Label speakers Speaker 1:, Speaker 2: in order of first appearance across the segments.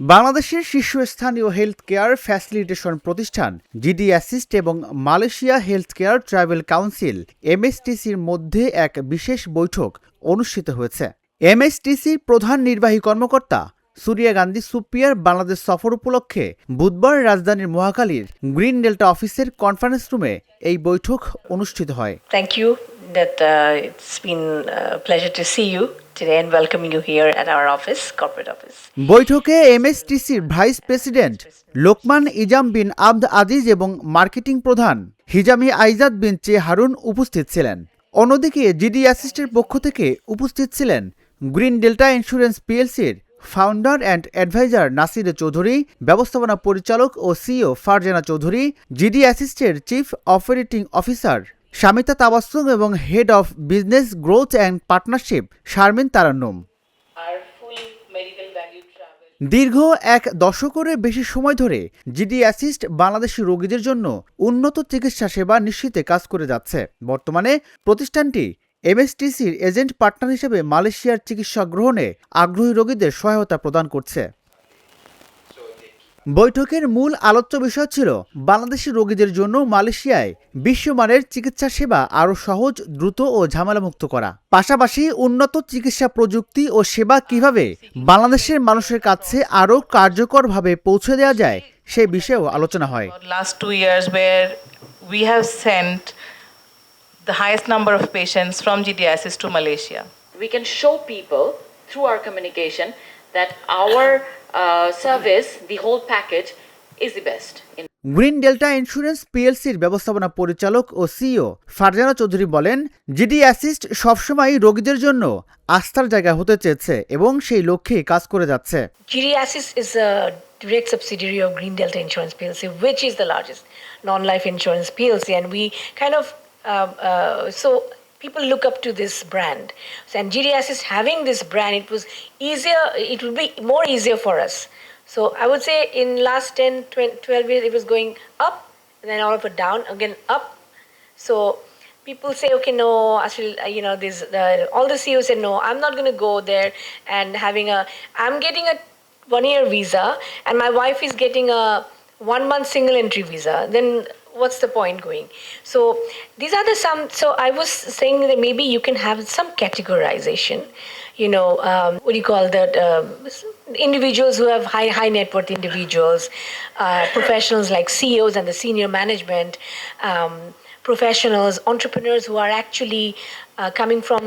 Speaker 1: বাংলাদেশের শীর্ষস্থানীয় health care facilitation প্রতিষ্ঠান জিডি অ্যাসিস্ট এবং Malaysia health care travel council এমএসটিসির মধ্যে এক বিশেষ বৈঠক অনুষ্ঠিত হয়েছে। এমএসটিসির প্রধান নির্বাহী কর্মকর্তা সুরিয়া গান্ধী সুপ্রিয়ার বাংলাদেশ সফর উপলক্ষে বুধবার রাজধানীর মহাখালীর গ্রিন ডেল্টা অফিসের কনফারেন্স রুমে এই বৈঠক অনুষ্ঠিত হয়।
Speaker 2: Thank you that it's been a pleasure to see you today and welcoming you here at our office, corporate office.
Speaker 1: বৈঠকে এমএসটিসির ভাইস প্রেসিডেন্ট লোকমান ইজাম বিন আব্দ আজিজ এবং মার্কেটিং প্রধান হিজামি আইজাদ বিন চে হারুন উপস্থিত ছিলেন। অন্যদিকে জিডি অ্যাসিস্টের পক্ষ থেকে উপস্থিত ছিলেন গ্রিন ডেল্টা ইন্স্যুরেন্স পিএলসির founder and adviser Nasir Chowdhury, ব্যবস্থাপনা পরিচালক ও সিইও ফারজানা চৌধুরী, জিডি অ্যাসিস্টের chief operating officer Shamita Tabassum এবং head of business growth and partnership Sharmin Tarannum. দীর্ঘ এক দশকেরও বেশি সময় ধরে জিডি অ্যাসিস্ট বাংলাদেশি রোগীদের জন্য উন্নত চিকিৎসা সেবা নিশ্চিতে কাজ করে যাচ্ছে। বর্তমানে প্রতিষ্ঠানটি এমএসটিসির এজেন্ট পার্টনার হিসেবে মালয়েশিয়ার চিকিৎসা গ্রহণে আগ্রহী রোগীদের সহায়তা প্রদান করছে। বৈঠকের মূল আলোচ্য বিষয় ছিল বাংলাদেশি রোগীদের জন্য মালয়েশিয়ায় বিশ্বমানের চিকিৎসা সেবা আরও সহজ, দ্রুত ও ঝামেলামুক্ত করা, পাশাপাশি উন্নত চিকিৎসা প্রযুক্তি ও সেবা কিভাবে বাংলাদেশের মানুষের কাছে আরও কার্যকরভাবে পৌঁছে দেওয়া যায় সেই বিষয়েও আলোচনা হয়।
Speaker 3: Last 2 years where we have sent the highest number of patients from GDISIS to Malaysia.
Speaker 4: We can show people through our communication that our service, the whole package, is the best.
Speaker 1: Green Delta Insurance পিএলসির ব্যবস্থাপনা পরিচালক ও CEO Farzana Chowdhury বলেন, GD assist সবসময় রোগীদের জন্য আস্থার জায়গা হতে চেয়েছে এবং সেই লক্ষ্যে কাজ করে যাচ্ছে।
Speaker 2: GD Assist is a direct subsidiary of Green Delta Insurance PLC, which is the largest non-life insurance PLC, and we kind of so people look up to this brand. So, and GD Assist having this brand, it was easier. It would be more easier for us. So I would say in last 10, 20, 12 years, it was going up, and then all of it down, again up. So people say, okay, no, actually, this all the CEOs said, no, I'm not going to go there and I'm getting a 1-year visa, and my wife is getting a 1-month single entry visa. Then what's the point going? So these are so I was saying that maybe you can have some categorization, what do you call that, individuals who have high net worth individuals, professionals like CEOs and the senior management, professionals, entrepreneurs who are actually coming from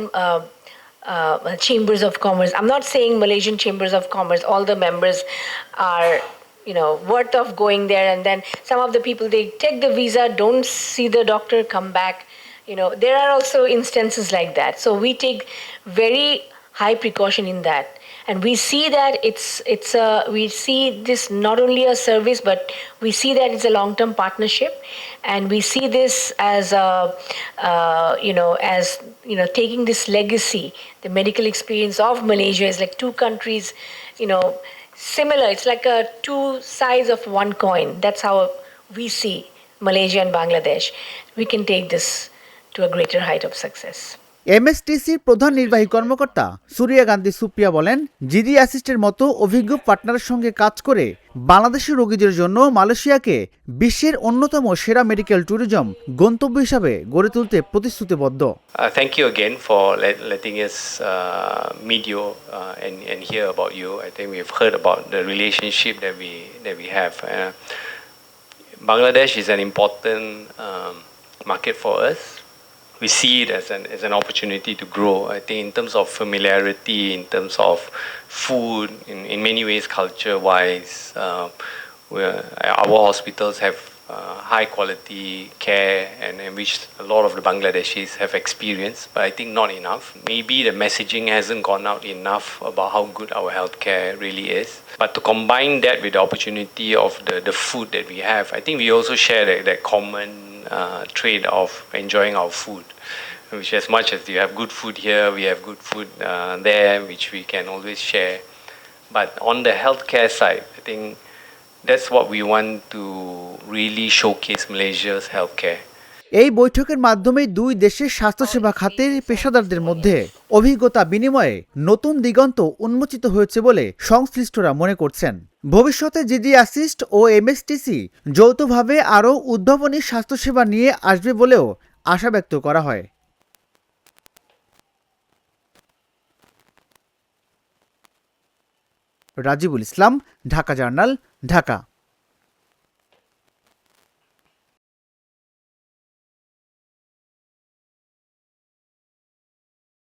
Speaker 2: chambers of commerce. I'm not saying Malaysian chambers of commerce, all the members are worth of going there, and then some of the people, they take the visa, don't see the doctor, come back. There are also instances like that. So we take very high precaution in that, and we see that we see this not only a service, but we see that it's a long-term partnership, and we see this as taking this legacy. The medical experience of Malaysia is like two countries, similar. It's like two sides of one coin. That's how we see Malaysia and Bangladesh. We can take this to a greater height of success.
Speaker 1: এমএসটিসির প্রধান নির্বাহী কর্মকর্তা সুরিয়া গান্ধী সুপ্রিয়া বলেন, GD অ্যাসিস্টের মতো অভিজ্ঞ পার্টনারের সঙ্গে কাজ করে বাংলাদেশি রোগীদের জন্য মালয়েশিয়াকে বিশ্বের অন্যতম সেরা মেডিকেল ট্যুরিজম গন্তব্য হিসাবে গড়ে তুলতে প্রতিশ্রুতিবদ্ধ।
Speaker 5: Thank you again for letting us meet you and hear about you. I think we've heard about the relationship that we have. Bangladesh is an important market for us. We see it as an opportunity to grow. I think in terms of familiarity, in terms of food, in many ways culture-wise, our hospitals have high quality care and which a lot of the Bangladeshis have experienced, but I think not enough. Maybe the messaging hasn't gone out enough about how good our healthcare really is. But to combine that with the opportunity of the food that we have, I think we also share that common trait of enjoying our food, which as much as you have good food here, we have good food there, which we can always share. But on the healthcare side, I think that's what we want to really showcase Malaysia's healthcare.
Speaker 1: এই বৈঠকের মাধ্যমে দুই দেশের স্বাস্থ্যসেবা খাতের পেশাদারদের মধ্যে অভিজ্ঞতা বিনিময়ে নতুন দিগন্ত উন্মোচিত হয়েছে বলে সংশ্লিষ্টরা মনে করছেন। ভবিষ্যতে জিডি অ্যাসিস্ট ও এমএসটিসি যৌথভাবে আরও উদ্ভাবনী স্বাস্থ্যসেবা নিয়ে আসবে বলেও আশা ব্যক্ত করা হয়। রাজিবুল ইসলাম, ঢাকা জার্নাল, ঢাকা।